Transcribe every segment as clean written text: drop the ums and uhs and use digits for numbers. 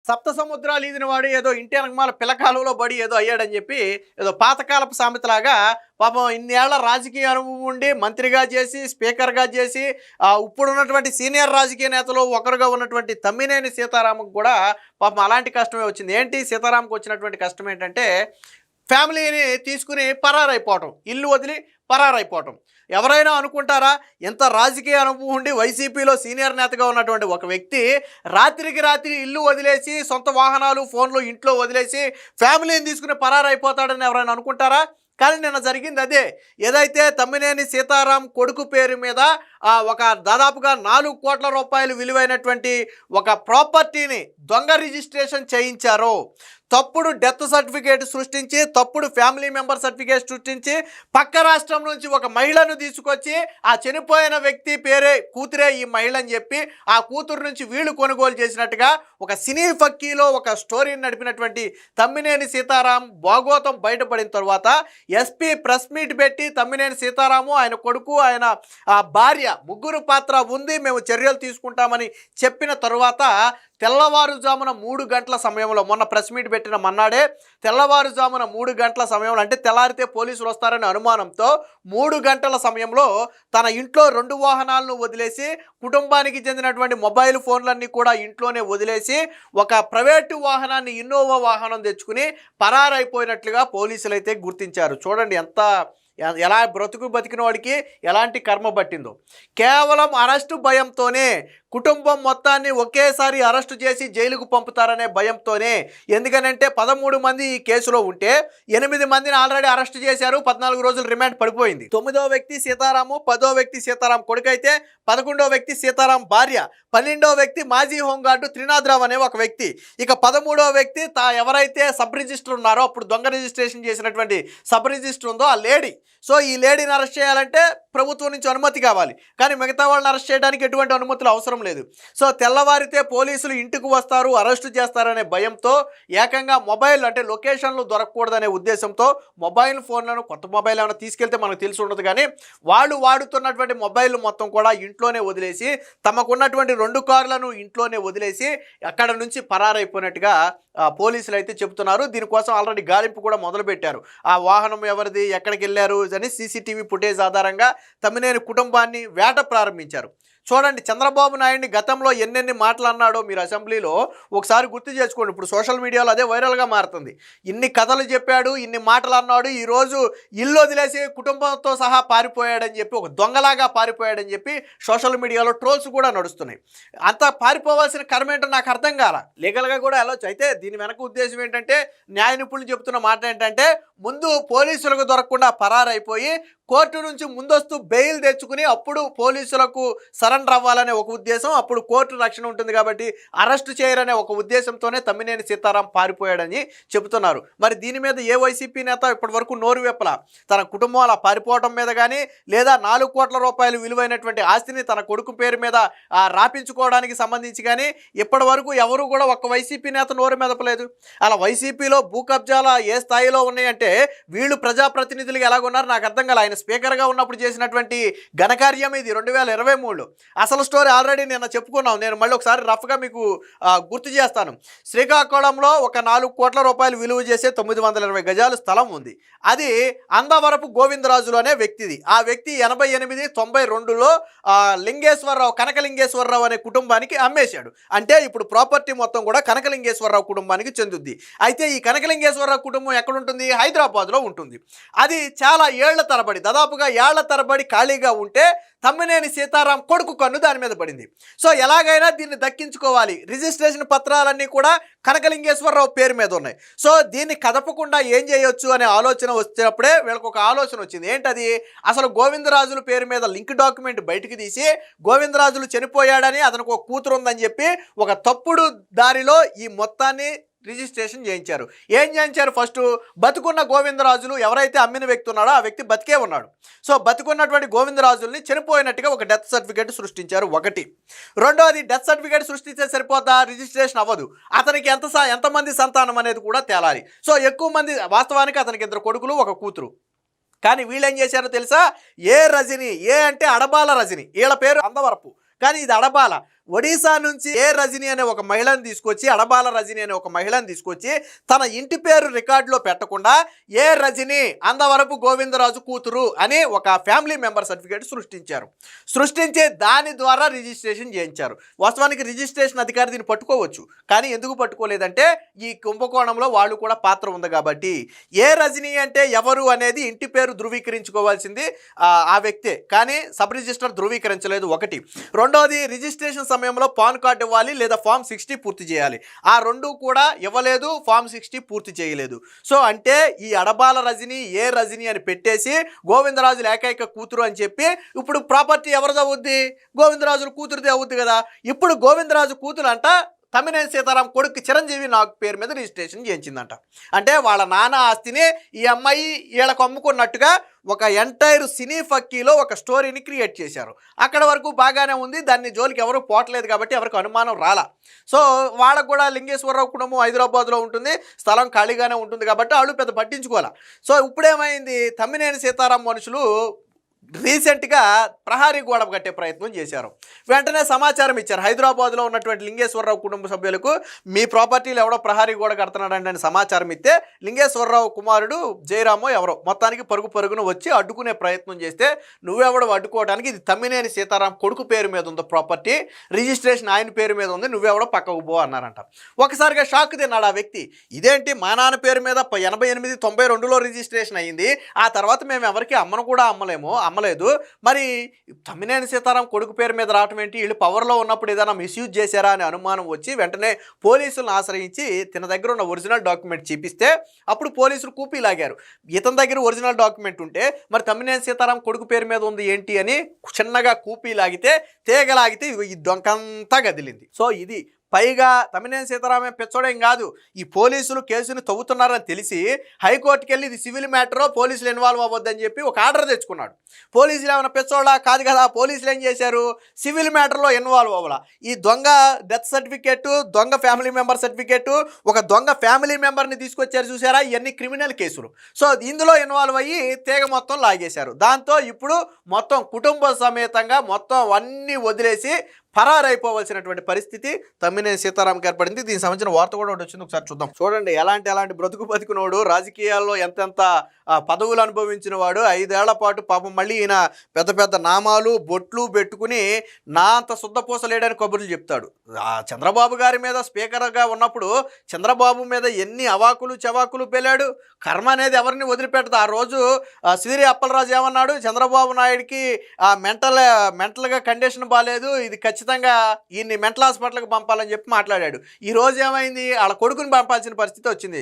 సప్త సముద్రాలు ఈదిన వాడు ఏదో ఇంటి వెనకమాల పిల్లకాలంలో బడి ఏదో అయ్యాడని చెప్పి ఏదో పాతకాలపు సామెతలాగా పాపం ఇన్నేళ్ల రాజకీయ అనుభవం ఉండి మంత్రిగా చేసి స్పీకర్గా చేసి ఇప్పుడు ఉన్నటువంటి సీనియర్ రాజకీయ నేతలు ఒకరుగా ఉన్నటువంటి తమ్మినేని సీతారామకు కూడా పాపం అలాంటి కష్టమే వచ్చింది. ఏంటి సీతారామకు వచ్చినటువంటి కష్టం ఏంటంటే ఫ్యామిలీని తీసుకుని పరారైపోవటం, ఇల్లు వదిలి పరారైపోవటం. ఎవరైనా అనుకుంటారా ఎంత రాజకీయ అనుభవం ఉండి వైసీపీలో సీనియర్ నేతగా ఉన్నటువంటి ఒక వ్యక్తి రాత్రికి రాత్రి ఇల్లు వదిలేసి సొంత వాహనాలు ఫోన్లు ఇంట్లో వదిలేసి ఫ్యామిలీని తీసుకుని పరారైపోతాడని ఎవరైనా అనుకుంటారా? కానీ నిన్న జరిగింది అదే. ఏదైతే తమ్మినేని సీతారాం కొడుకు పేరు మీద ఒక దాదాపుగా 4 కోట్ల రూపాయలు విలువైనటువంటి ఒక ప్రాపర్టీని దొంగ రిజిస్ట్రేషన్ చేయించారో, తప్పుడు డెత్ సర్టిఫికేట్ సృష్టించి తప్పుడు ఫ్యామిలీ మెంబర్ సర్టిఫికేట్ సృష్టించి పక్క రాష్ట్రం నుంచి ఒక మహిళను తీసుకొచ్చి ఆ చనిపోయిన వ్యక్తి పేరే కూతురే ఈ మహిళ అని చెప్పి ఆ కూతురు నుంచి వీళ్ళు కొనుగోలు చేసినట్టుగా ఒక సినీ ఫక్కీలో ఒక స్టోరీని నడిపినటువంటి తమ్మినేని సీతారాం భాగోతం బయటపడిన తర్వాత ఎస్పీ ప్రెస్ మీట్ పెట్టి తమ్మినేని సీతారాము, ఆయన కొడుకు, ఆయన భార్య ముగ్గురు పాత్ర ఉంది, మేము చర్యలు తీసుకుంటామని చెప్పిన తరువాత తెల్లవారుజామున 3 గంటల సమయంలో, మొన్న ప్రెస్ మీట్ పెట్టిన మన్నాడే తెల్లవారుజామున 3 గంటల సమయంలో, అంటే తెల్లారితే పోలీసులు వస్తారనే అనుమానంతో 3 గంటల సమయంలో తన ఇంట్లో 2 వాహనాలను వదిలేసి కుటుంబానికి చెందినటువంటి మొబైల్ ఫోన్లన్నీ కూడా ఇంట్లోనే వదిలేసి ఒక ప్రైవేటు వాహనాన్ని ఇన్నోవా వాహనం తెచ్చుకుని పరారైపోయినట్లుగా పోలీసులు అయితే గుర్తించారు. చూడండి ఎలా బతికిన వాడికి ఎలాంటి కర్మ పట్టిందో. కేవలం అరెస్టు భయంతోనే కుటుంబం మొత్తాన్ని ఒకేసారి అరెస్టు చేసి జైలుకు పంపుతారనే భయంతోనే. ఎందుకనంటే 13 మంది ఈ కేసులో ఉంటే 8 మందిని ఆల్రెడీ అరెస్టు చేశారు, 14 రోజులు రిమాండ్ పడిపోయింది. 9వ వ్యక్తి సీతారాము, 10వ వ్యక్తి సీతారాం కొడుకైతే, 11వ వ్యక్తి సీతారాం భార్య, 12వ వ్యక్తి మాజీ హోంగార్డు త్రినాథరావు అనే ఒక వ్యక్తి, ఇక 13వ వ్యక్తి ఎవరైతే సబ్ రిజిస్టర్ ఉన్నారో అప్పుడు దొంగ రిజిస్ట్రేషన్ చేసినటువంటి సబ్ రిజిస్టర్ ఉందో ఆ లేడీ. సో ఈ లేడీని అరెస్ట్ చేయాలంటే ప్రభుత్వం నుంచి అనుమతి కావాలి, కానీ మిగతా వాళ్ళని అరెస్ట్ చేయడానికి ఎటువంటి అనుమతులు అవసరం లేదు. సో తెల్లవారితే పోలీసులు ఇంటికి వస్తారు, అరెస్టు చేస్తారనే భయంతో ఏకంగా మొబైల్, అంటే లొకేషన్లు దొరకకూడదనే ఉద్దేశంతో మొబైల్ ఫోన్లను, కొత్త మొబైల్ ఏమైనా తీసుకెళ్తే మనకు తెలిసి ఉండదు కానీ వాళ్ళు వాడుతున్నటువంటి మొబైల్ మొత్తం కూడా ఇంట్లోనే వదిలేసి తమకున్నటువంటి 2 కార్లను ఇంట్లోనే వదిలేసి అక్కడ నుంచి పరారైపోయినట్టుగా పోలీసులు అయితే చెబుతున్నారు. దీనికోసం ఆల్రెడీ గాలింపు కూడా మొదలుపెట్టారు. ఆ వాహనం ఎవరిది, ఎక్కడికి వెళ్ళారు అని సీసీటీవీ ఫుటేజ్ ఆధారంగా తమ్మినేని కుటుంబాన్ని వేట ప్రారంభించారు. చూడండి, చంద్రబాబు నాయుడిని గతంలో ఎన్నెన్ని మాటలు అన్నాడో మీరు అసెంబ్లీలో ఒకసారి గుర్తు చేసుకోండి. ఇప్పుడు సోషల్ మీడియాలో అదే వైరల్గా మారుతుంది. ఇన్ని కథలు చెప్పాడు, ఇన్ని మాటలు అన్నాడు, ఈరోజు ఇల్లు వదిలేసి కుటుంబంతో సహా పారిపోయాడని చెప్పి, ఒక దొంగలాగా పారిపోయాడని చెప్పి సోషల్ మీడియాలో ట్రోల్స్ కూడా నడుస్తున్నాయి. అంత పారిపోవాల్సిన కర్మ ఏంటో నాకు అర్థం కాల. లీగల్గా కూడా వెళ్ళొచ్చు. అయితే దీని వెనక ఉద్దేశం ఏంటంటే, న్యాయ నిపుణులు చెప్తున్న మాట ఏంటంటే, ముందు పోలీసులకు దొరకకుండా పరారైపోయి కోర్టు నుంచి ముందస్తు బెయిల్ తెచ్చుకుని అప్పుడు పోలీసులకు సరెండర్ అవ్వాలనే ఒక ఉద్దేశం, అప్పుడు కోర్టు రక్షణ ఉంటుంది కాబట్టి అరెస్టు చేయరనే ఒక ఉద్దేశంతోనే తమ్మినేని సీతారాం పారిపోయాడని చెబుతున్నారు. మరి దీని మీద ఏ వైసీపీ నేత ఇప్పటి వరకు నోరు వెప్పల. తన కుటుంబం అలా పారిపోవడం మీద కానీ, లేదా 4 కోట్ల రూపాయలు విలువైనటువంటి ఆస్తిని తన కొడుకు పేరు మీద రాపించుకోవడానికి సంబంధించి కానీ ఇప్పటి వరకు ఎవరు కూడా ఒక్క వైసీపీ నేత నోరు మెదపలేదు. అలా వైసీపీలో భూ కబ్జాల ఏ స్థాయిలో ఉన్నాయంటే వీళ్ళు ప్రజాప్రతినిధులుగా ఎలాగున్నారు నాకు అర్థం కాల. ఆయన స్పీకర్గా ఉన్నప్పుడు చేసినటువంటి ఘనకార్యం ఇది 2023లో. అసలు స్టోరీ ఆల్రెడీ నిన్న చెప్పుకున్నాం. నేను మళ్ళీ ఒకసారి రఫ్గా మీకు గుర్తు చేస్తాను. శ్రీకాకుళంలో ఒక 4 కోట్ల రూపాయలు విలువ చేసే 920 గజాలు స్థలం ఉంది. అది అందవరపు గోవిందరాజులు అనే వ్యక్తిది. ఆ వ్యక్తి 88-92లో లింగేశ్వరరావు, కనకలింగేశ్వరరావు అనే కుటుంబానికి అమ్మేశాడు. అంటే ఇప్పుడు ప్రాపర్టీ మొత్తం కూడా కనకలింగేశ్వరరావు కుటుంబానికి చెందుద్ది. అయితే ఈ కనకలింగేశ్వరరావు కుటుంబం ఎక్కడుంటుంది? హైదరాబాద్లో ఉంటుంది. అది చాలా ఏళ్ల తరబడి, దాదాపుగా ఏళ్ల తరబడి ఖాళీగా ఉంటే తమ్మినేని సీతారాం కొడుకు కన్ను దాని మీద పడింది. సో ఎలాగైనా దీన్ని దక్కించుకోవాలి. రిజిస్ట్రేషన్ పత్రాలన్నీ కూడా కనకలింగేశ్వరరావు పేరు మీద ఉన్నాయి. సో దీన్ని కదపకుండా ఏం చేయొచ్చు అనే ఆలోచన వచ్చినప్పుడే వీళ్ళకి ఒక ఆలోచన వచ్చింది. ఏంటది? అసలు గోవిందరాజుల పేరు మీద లింక్ డాక్యుమెంట్ బయటికి తీసి గోవిందరాజులు చనిపోయాడని, అతనికి ఒక కూతురు ఉందని చెప్పి ఒక తప్పుడు దారిలో ఈ మొత్తాన్ని రిజిస్ట్రేషన్ చేయించారు. ఏం చేయించారు? ఫస్ట్ బతుకున్న గోవిందరాజులు ఎవరైతే అమ్మిన వ్యక్తి ఉన్నాడో ఆ వ్యక్తి బతికే ఉన్నాడు. సో బతుకున్నటువంటి గోవిందరాజుల్ని చనిపోయినట్టుగా ఒక డెత్ సర్టిఫికేట్ సృష్టించారు. ఒకటి. రెండోది, డెత్ సర్టిఫికేట్ సృష్టించే సరిపోతా, రిజిస్ట్రేషన్ అవ్వదు. అతనికి ఎంతమంది సంతానం అనేది కూడా తేలాలి. సో ఎక్కువ మంది, వాస్తవానికి అతనికి 2 కొడుకులు 1 కూతురు. కానీ వీళ్ళు ఏం చేశారో తెలుసా? ఏ రజని, ఏ అంటే అడబాల రజని, వీళ్ళ పేరు అందవరపు, కానీ ఇది అడబాల. ఒడిశా నుంచి ఏ రజని అనే ఒక మహిళను తీసుకొచ్చి, అడబాల రజని అనే ఒక మహిళను తీసుకొచ్చి తన ఇంటి పేరు రికార్డులో పెట్టకుండా ఏ రజని అందవరపు గోవిందరాజు కూతురు అని ఒక ఫ్యామిలీ మెంబర్ సర్టిఫికేట్ సృష్టించి దాని ద్వారా రిజిస్ట్రేషన్ చేయించారు. వాస్తవానికి రిజిస్ట్రేషన్ అధికారి దీన్ని పట్టుకోవచ్చు, కానీ ఎందుకు పట్టుకోలేదంటే ఈ కుంభకోణంలో వాళ్ళు కూడా పాత్ర ఉంది కాబట్టి. ఏ రజని అంటే ఎవరు అనేది ఇంటి పేరు ధృవీకరించుకోవాల్సింది ఆ వ్యక్తే, కానీ సబ్ రిజిస్టర్ ధృవీకరించలేదు. ఒకటి. రెండోది, రిజిస్ట్రేషన్ సమయంలో పాన్ కార్డు ఇవ్వాలి లేదా ఫామ్ 60 పూర్తి చేయాలి. ఆ రెండు కూడా ఇవ్వలేదు, ఫామ్ 60 పూర్తి చేయలేదు. సో అంటే ఈ అడబాల రజని ఏ రజని అని పెట్టేసి గోవిందరాజుల ఏకైక కూతురు అని చెప్పి ఇప్పుడు ప్రాపర్టీ ఎవరిది అవుద్ది? గోవిందరాజుల కూతురుది అవుద్ది కదా. ఇప్పుడు గోవిందరాజు కూతురు అంట తమ్మినేని సీతారాం కొడుకు చిరంజీవి నాకు పేరు మీద రిజిస్ట్రేషన్ చేయించిందంట. అంటే వాళ్ళ నాన్న ఆస్తిని ఈ అమ్మాయి వీళ్ళకు అమ్ముకున్నట్టుగా ఒక ఎంటైర్ సినీ ఫక్కీలో ఒక స్టోరీని క్రియేట్ చేశారు. అక్కడ వరకు బాగానే ఉంది, దాన్ని జోలికి ఎవరు పోవట్లేదు కాబట్టి ఎవరికి అనుమానం రాలా. సో వాళ్ళకు కూడా లింగేశ్వరరావు కుటుంబం హైదరాబాద్లో ఉంటుంది, స్థలం ఖాళీగానే ఉంటుంది కాబట్టి వాళ్ళు పెద్ద పట్టించుకోవాలి. సో ఇప్పుడేమైంది, తమ్మినేని సీతారాం మనుషులు రీసెంట్గా ప్రహారీ గోడ కట్టే ప్రయత్నం చేశారు. వెంటనే సమాచారం ఇచ్చారు హైదరాబాద్లో ఉన్నటువంటి లింగేశ్వరరావు కుటుంబ సభ్యులకు, మీ ప్రాపర్టీలు ఎవడో ప్రహారీ గోడ కడుతున్నాడంటే అని సమాచారం ఇస్తే లింగేశ్వరరావు కుమారుడు జయరామో ఎవరో మొత్తానికి పరుగున వచ్చి అడ్డుకునే ప్రయత్నం చేస్తే, నువ్వెవడో అడ్డుకోవడానికి, ఇది తమ్మినేని సీతారాం కొడుకు పేరు మీద ఉంది ప్రాపర్టీ, రిజిస్ట్రేషన్ ఆయన పేరు మీద ఉంది, నువ్వెవడో పక్కకు పో అన్నారంట. ఒకసారిగా షాక్ తిన్నాడు ఆ వ్యక్తి. ఇదేంటి, మా నాన్న పేరు మీద 88, 92లో రిజిస్ట్రేషన్ అయ్యింది, ఆ తర్వాత మేము ఎవరికి అమ్మను కూడా అమ్మలేదు, మరి తమ్మినేని సీతారాం కొడుకు పేరు మీద రావటం ఏంటి, వీళ్ళు పవర్లో ఉన్నప్పుడు ఏదైనా మిస్యూజ్ చేశారా అనే అనుమానం వచ్చి వెంటనే పోలీసులను ఆశ్రయించి తన దగ్గర ఉన్న ఒరిజినల్ డాక్యుమెంట్ చూపిస్తే అప్పుడు పోలీసులు కూపీ లాగారు. ఇతని దగ్గర ఒరిజినల్ డాక్యుమెంట్ ఉంటే మరి తమ్మినేని సీతారాం కొడుకు పేరు మీద ఉంది ఏంటి అని చిన్నగా కూపీ లాగితే, తీగలాగితే ఈ దొంకంతా గదిలింది. సో ఇది పైగా తమ్మినేని సీతారామే పెచ్చోడేం కాదు, ఈ పోలీసులు కేసుని తవ్వుతున్నారని తెలిసి హైకోర్టుకి వెళ్ళి ఇది సివిల్ మ్యాటరో పోలీసులు ఇన్వాల్వ్ అవ్వద్దని చెప్పి ఒక ఆర్డర్ తెచ్చుకున్నాడు. పోలీసులు ఏమైనా పెచ్చోడా కాదు కదా, పోలీసులు ఏం చేశారు, సివిల్ మ్యాటర్లో ఇన్వాల్వ్ అవ్వాల. ఈ దొంగ డెత్ సర్టిఫికేటు, దొంగ ఫ్యామిలీ మెంబర్ సర్టిఫికేటు, ఒక దొంగ ఫ్యామిలీ మెంబర్ని తీసుకొచ్చారు చూసారా, ఇవన్నీ క్రిమినల్ కేసులు. సో ఇందులో ఇన్వాల్వ్ అయ్యి తీగ మొత్తం లాగేశారు. దాంతో ఇప్పుడు మొత్తం కుటుంబ సమేతంగా మొత్తం అన్నీ వదిలేసి పరారైపోవలసినటువంటి పరిస్థితి తమ్మినేని సీతారాంకి ఏర్పడింది. దీనికి సంబంధించిన వార్త కూడా ఒకటి వచ్చింది, ఒకసారి చూద్దాం. చూడండి, ఎలాంటి బతుకునోడు, రాజకీయాల్లో ఎంతెంత పదవులు అనుభవించిన వాడు, 5 ఏళ్ల పాటు పాపం మళ్ళీ ఈయన పెద్ద నామాలు బొట్లు పెట్టుకుని నా అంత శుద్ధపూసలేడని కబుర్లు చెప్తాడు. చంద్రబాబు గారి మీద స్పీకర్గా ఉన్నప్పుడు చంద్రబాబు మీద ఎన్ని అవాకులు చవాకులు పేలాడు. కర్మ అనేది ఎవరిని వదిలిపెట్టదు. ఆ రోజు సిరి అప్పలరాజు ఏమన్నాడు, చంద్రబాబు నాయుడికి మెంటల్గా కండిషన్ బాగాలేదు, ఇది ఖచ్చితంగా ఈయన్ని మెంటల్ హాస్పిటల్కి పంపాలని చెప్పి మాట్లాడాడు. ఈ రోజు ఏమైంది, వాళ్ళ కొడుకుని పంపాల్సిన పరిస్థితి వచ్చింది.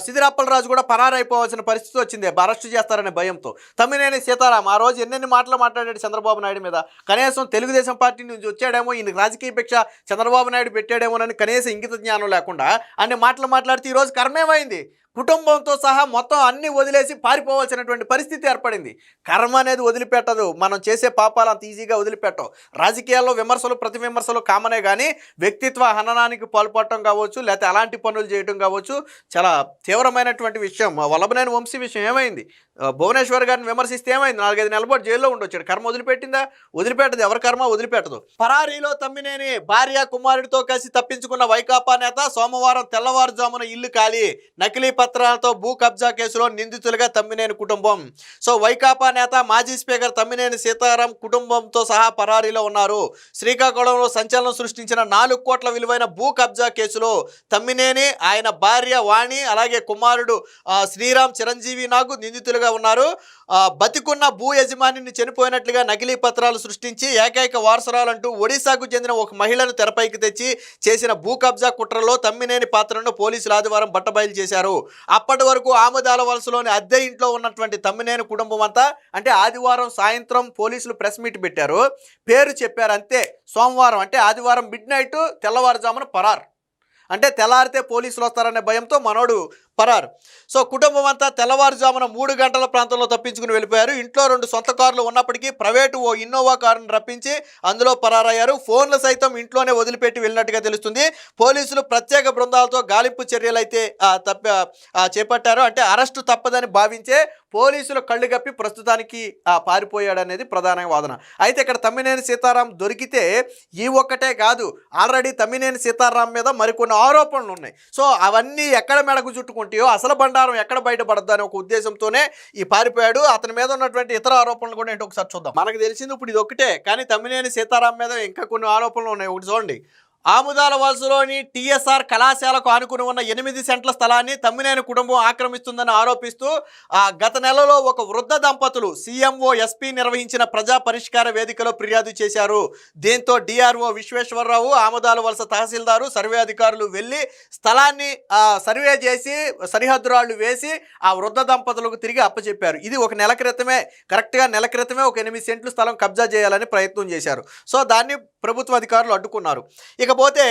సిదిరాప్పలరాజు కూడా పరారైపోవాల్సిన పరిస్థితి వచ్చింది అరెస్ట్ చేస్తారనే భయంతో. తమ్మినేని సీతారాం ఆ రోజు ఎన్నెన్ని మాటలు మాట్లాడాడు చంద్రబాబు నాయుడు మీద. కనీసం తెలుగుదేశం పార్టీ నుంచి వచ్చాడేమో, ఈయన రాజకీయ భిక్ష చంద్రబాబు నాయుడు పెట్టాడేమోనని కనీసం ఇంగిత జ్ఞానం లేకుండా అన్ని మాటలు మాట్లాడితే ఈరోజు కర్మేమైంది, కుటుంబంతో సహా మొత్తం అన్నీ వదిలేసి పారిపోవాల్సినటువంటి పరిస్థితి ఏర్పడింది. కర్మ అనేది వదిలిపెట్టదు, మనం చేసే పాపాలు అంత ఈజీగా వదిలిపెట్టవు. రాజకీయాల్లో విమర్శలు ప్రతి విమర్శలు కామనే, కానీ వ్యక్తిత్వ హననానికి పాల్పడటం కావచ్చు, లేకపోతే అలాంటి పనులు చేయటం కావచ్చు చాలా తీవ్రమైనటువంటి విషయం. వల్లభనేని వంశీ విషయం ఏమైంది, భువనేశ్వర్ గారిని విమర్శిస్తే ఏమైంది, 4-5 నెలల పాటు జైల్లో ఉండొచ్చాడు. కర్మ వదిలిపెట్టిందా? వదిలిపెట్టదు, ఎవరి కర్మ వదిలిపెట్టదు. పరారీలో తమ్మినేని భార్య కుమారుడితో కలిసి తప్పించుకున్న వైకాపా నేత సోమవారం తెల్లవారుజామున ఇల్లు ఖాళీ, నకిలీ పత్రాలతో భూ కబ్జా కేసులో నిందితులుగా తమ్మినేని కుటుంబం. సో వైకాపా నేత మాజీ స్పీకర్ తమ్మినేని సీతారాం కుటుంబంతో సహా పరారీలో ఉన్నారు. శ్రీకాకుళంలో సంచలనం సృష్టించిన 4 కోట్ల విలువైన భూ కబ్జా కేసులో తమ్మినేని, ఆయన భార్య వాణి, అలాగే కుమారుడు శ్రీరామ్ చిరంజీవి నాగు నిందితులుగా ఉన్నారు. బతికున్న భూ యజమానిని చనిపోయినట్లుగా నకిలీ పత్రాలు సృష్టించి ఏకైక వారసురాలంటూ ఒడిశాకు చెందిన ఒక మహిళను తెరపైకి తెచ్చి చేసిన భూ కబ్జా కుట్రలో తమ్మినేని పాత్రను పోలీసులు ఆదివారం బట్టబయలు చేశారు. అప్పటి వరకు ఆముదాల వలసలోని అద్దె ఇంట్లో ఉన్నటువంటి తమ్మినేని కుటుంబం అంతా, అంటే ఆదివారం సాయంత్రం పోలీసులు ప్రెస్ మీట్ పెట్టారు, పేరు చెప్పారు అంతే. సోమవారం అంటే ఆదివారం మిడ్ నైట్ తెల్లవారుజామున పరార్. అంటే తెల్లారితే పోలీసులు వస్తారనే భయంతో మనోడు పరారు. సో కుటుంబం అంతా తెల్లవారుజామున 3 గంటల ప్రాంతంలో తప్పించుకుని వెళ్ళిపోయారు. ఇంట్లో 2 సొంత కార్లు ఉన్నప్పటికీ ప్రైవేటు ఓ ఇన్నోవా కారును రప్పించి అందులో పరారయ్యారు. ఫోన్లు సైతం ఇంట్లోనే వదిలిపెట్టి వెళ్ళినట్టుగా తెలుస్తుంది. పోలీసులు ప్రత్యేక బృందాలతో గాలింపు చర్యలు అయితే చేపట్టారు. అంటే అరెస్టు తప్పదని భావించే పోలీసులు కళ్ళు గప్పి ప్రస్తుతానికి పారిపోయాడనేది ప్రధాన వాదన. అయితే ఇక్కడ తమ్మినేని సీతారాం దొరికితే ఈ ఒక్కటే కాదు, ఆల్రెడీ తమ్మినేని సీతారాం మీద మరికొన్ని ఆరోపణలు ఉన్నాయి. సో అవన్నీ ఎక్కడ మెడకు చుట్టుకుంటాయో, అసలు బండారం ఎక్కడ బయటపడద్దు అనే ఒక ఉద్దేశంతోనే ఈ పారిపోయాడు. అతని మీద ఉన్నటువంటి ఇతర ఆరోపణలు కూడా ఏంటో ఒకసారి చూద్దాం. మనకు తెలిసింది ఇప్పుడు ఇది ఒకటే, కానీ తమ్మినేని సీతారాం మీద ఇంకా కొన్ని ఆరోపణలు ఉన్నాయి. ఒకటి చూడండి. ఆముదాల వలసలోని టీఎస్ఆర్ కళాశాలకు ఆనుకుని ఉన్న 8 సెంట్ల స్థలాన్ని తమ్మినేని కుటుంబం ఆక్రమిస్తుందని ఆరోపిస్తూ గత నెలలో ఒక వృద్ధ దంపతులు సీఎంఓ ఎస్పీ నిర్వహించిన ప్రజా పరిష్కార వేదికలో ఫిర్యాదు చేశారు. దీంతో డిఆర్ఓ విశ్వేశ్వరరావు, ఆముదాల వలస తహసీల్దారు, సర్వే అధికారులు వెళ్ళి స్థలాన్ని సర్వే చేసి సరిహద్దురాళ్లు వేసి ఆ వృద్ధ దంపతులకు తిరిగి అప్పచెప్పారు. ఇది ఒక నెల క్రితమే, కరెక్ట్గా నెల క్రితమే ఒక 8 సెంట్లు స్థలం కబ్జా చేయాలని ప్రయత్నం చేశారు. సో దాన్ని ప్రభుత్వ అధికారులు అడ్డుకున్నారు. ఇకపోతే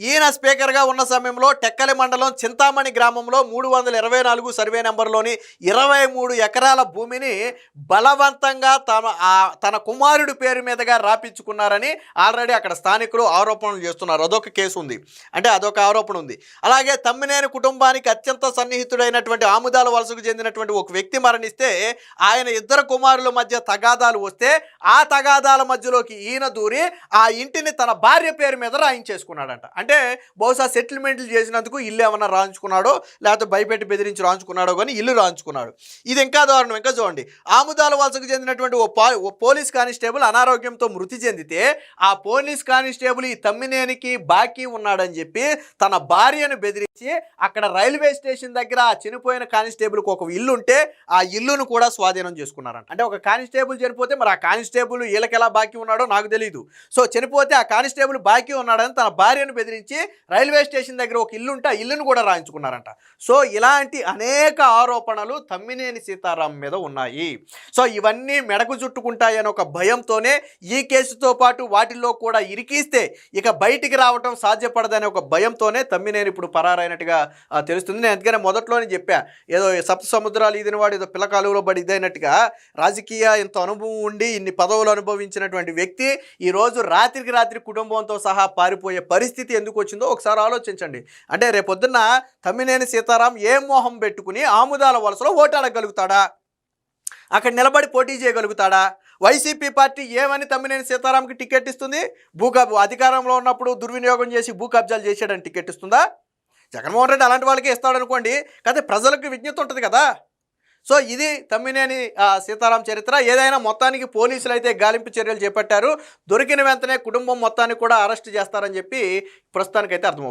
ఈయన స్పీకర్గా ఉన్న సమయంలో టెక్కలి మండలం చింతామణి గ్రామంలో 324 సర్వే నెంబర్లోని 23 ఎకరాల భూమిని బలవంతంగా తన కుమారుడి పేరు మీదుగా రాపించుకున్నారని ఆల్రెడీ అక్కడ స్థానికులు ఆరోపణలు చేస్తున్నారు. అదొక కేసు ఉంది, అంటే అదొక ఆరోపణ ఉంది. అలాగే తమ్మినేని కుటుంబానికి అత్యంత సన్నిహితుడైనటువంటి ఆముదాల వలసకు చెందినటువంటి ఒక వ్యక్తి మరణిస్తే ఆయన 2 కుమారుల మధ్య తగాదాలు వస్తే ఆ తగాదాల మధ్యలోకి ఈయన దూరి ఆ ఇంటిని తన భార్య పేరు మీద రాయించేసుకున్నాడంట. అంటే బహుశా సెటిల్మెంట్లు చేసినందుకు ఇల్లు ఏమన్నా రాయించుకున్నాడో, లేకపోతే భయపెట్టి బెదిరించి రాయించుకున్నాడో కానీ ఇల్లు రాయించుకున్నాడు. ఇది ఇంకా దారుణం. ఇంకా చూడండి, ఆముదాల వలసకు చెందినటువంటి ఓ పోలీస్ కానిస్టేబుల్ అనారోగ్యంతో మృతి చెందితే ఆ పోలీస్ కానిస్టేబుల్ ఈ తమ్మినేనికి బాకీ ఉన్నాడని చెప్పి తన భార్యను బెదిరించి అక్కడ రైల్వే స్టేషన్ దగ్గర ఆ చనిపోయిన కానిస్టేబుల్కి ఒక ఇల్లు ఉంటే ఆ ఇల్లును కూడా స్వాధీనం చేసుకున్నారంట. అంటే ఒక కానిస్టేబుల్ చనిపోతే మరి ఆ కానిస్టేబుల్ వీళ్ళకి ఎలా బాకీ ఉన్నాడో నాకు తెలియదు. సో చనిపోతే ఆ కానిస్టేబుల్ బాకీ ఉన్నాడని తన భార్యను బెదిరించి రైల్వే స్టేషన్ దగ్గర ఒక ఇల్లు ఉంటే ఆ ఇల్లును కూడా రాయించుకున్నారంట. సో ఇలాంటి అనేక ఆరోపణలు తమ్మినేని సీతారాం మీద ఉన్నాయి. సో ఇవన్నీ మెడకు చుట్టుకుంటాయని ఒక భయంతోనే ఈ కేసుతో పాటు వాటిల్లో కూడా ఇరికిస్తే ఇక బయటికి రావటం సాధ్యపడదనే ఒక భయంతోనే తమ్మినేని ఇప్పుడు పరారైనట్టుగా తెలుస్తుంది. నేను అందుకనే మొదట్లోనే చెప్పా, ఏదో సప్త సముద్రాలు ఈదిన వాడు ఏదో పిల్లకాలులో బడి ఇదైనట్టుగా రాజకీయ ఇంత అనుభవం ఉండి ఇన్ని పదవులు అనుభవించినటువంటి వ్యక్తి ఈరోజు రాత్రికి రాత్రి కుటుంబంతో సహా పారిపోయే పరిస్థితి ఎందుకు వచ్చిందో ఒకసారి ఆలోచించండి. అంటే రేపొద్దున్న తమ్మినేని సీతారాం ఏ మోహం పెట్టుకుని ఆముదాల వలసలో ఓటాడగలుగుతాడా? అక్కడ నిలబడి పోటీ చేయగలుగుతాడా? వైసీపీ పార్టీ ఏమని తమ్మినేని సీతారాంకి టికెట్ ఇస్తుంది? అధికారంలో ఉన్నప్పుడు దుర్వినియోగం చేసి భూ కబ్జాలు చేసాడని టికెట్ ఇస్తుందా? జగన్మోహన్ రెడ్డి అలాంటి వాళ్ళకి ఇస్తాడనుకోండి, కానీ ప్రజలకు విజ్ఞత ఉంటుంది కదా. సో ఇది తమ్మినేని సీతారాం చరిత్ర. ఏదైనా మొత్తానికి పోలీసులు అయితే గాలింపు చర్యలు చేపట్టారు. దొరికిన వెంటనే కుటుంబం మొత్తాన్ని కూడా అరెస్ట్ చేస్తారని చెప్పి ప్రస్తుతానికైతే అర్థమవుతుంది.